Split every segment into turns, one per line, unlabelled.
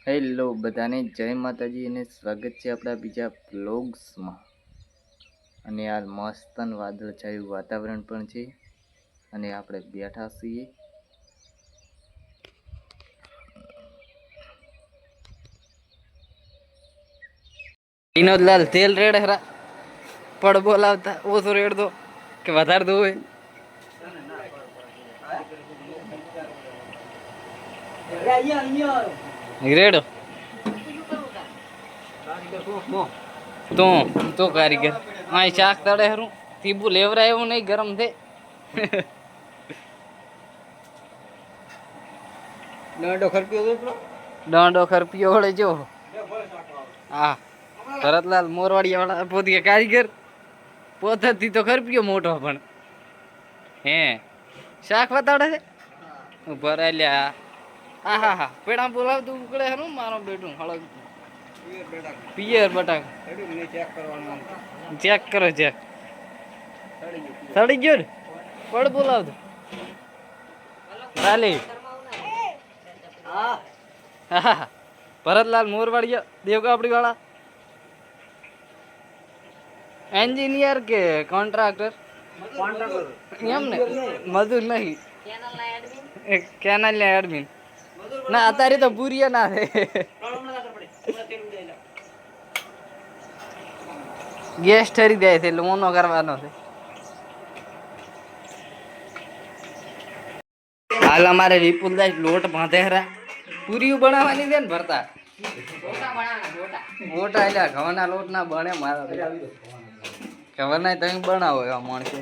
Hello બધાને જય માતાજી અને સ્વાગત છે આપણા બીજા વ્લોગ્સમાં। અને આ મસ્તન વાદળછાયું વાતાવરણ પણ છે અને આપણે બેઠા છીએ। વિનોદલાલ તેલ રેડ હરા પડ બોલાવતા ઓછો રેડ દો કે વધારે દો હોય રેડ તો કારીગર આ શાક તળે હરું તીબુ લેવરા એવું નહીં ગરમ થે દાંડો ખરપ્યો વળે જો હા ભરતલાલ મોરવાડિયા વાળા પોતી કારીગર પોતથી તો ખરપ્યો મોટો પણ હે શાક બતાડે છે ભરાય લ્યા હા હા હા પેડા બોલાવતું ઉકળે હરું મારો બેટું હળગ પિયર બટાક ચેક કરો ચેક સડી ગયો ને પડ બોલાવતું ચાલી હા ભરતલાલ મોરવાડિયા દેવકાપડી વાળા એન્જિનિયર કે કોન્ટ્રાક્ટર એમ ને મજૂર નહીં કેનાલ ના એડમિન ના અત્યારે તો પૂરીએ ના છે ગેસ ઠરી જાય છે એટલે મોનો કરવાનો છે હાલ અમારે વિપુલદાસ લોટ બાંધે હરા પૂરીઓ બનાવવાની છે ને ભરતા મોટા એટલે ઘઉંના લોટ ના બને મારા ખબર નહીં તમે બનાવો એવા માણસો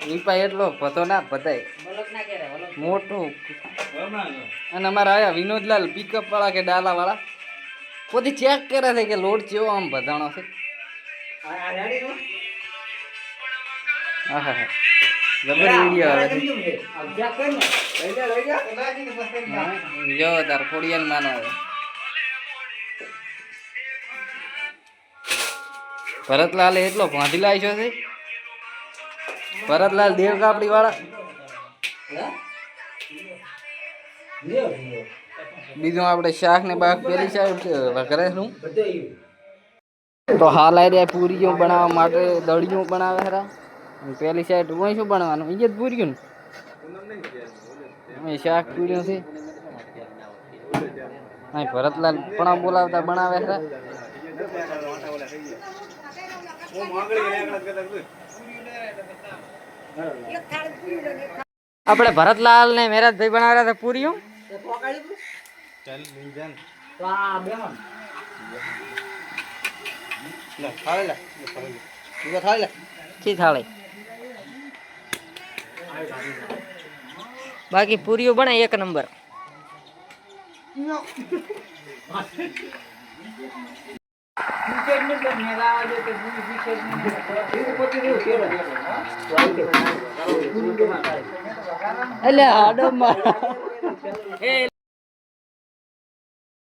ઈપા એટલો પતો ના પતાય મોટું અને અમારા આયા વિનોદલાલ પિકઅપ વાળા કે ડાલા વાળા પોતે ચેક કરે છે કે લોટ કેવો આમ બધાણો છે હા હા હા જબર વિડીયો આવે છે જો તાર ખોડિયાન માનો આવે ભરતલાલ એટલો ભાંધી લાવ્યો છે ભરતલાલ દેવકાપડી વાળા બીજું આપણે શાક ને બાક પેલી સાઈડ વઘારે શું તો હાલ આવી રહ્યા પૂરીઓ બનાવવા માટે દળિયું બનાવે ખરા પેલી સાઈડ હું શું બનાવવાનું અહીંયા જ પૂર્યું ને શાક પૂર્યું છે ભરતલાલ પણ બોલાવતા બનાવે ખરા આપણે ભરતલાલ ને મેરાજભાઈ બનાવ્યા હતા પૂરીઓ થાળી બાકી પૂરીઓ બને એક નંબર એટલે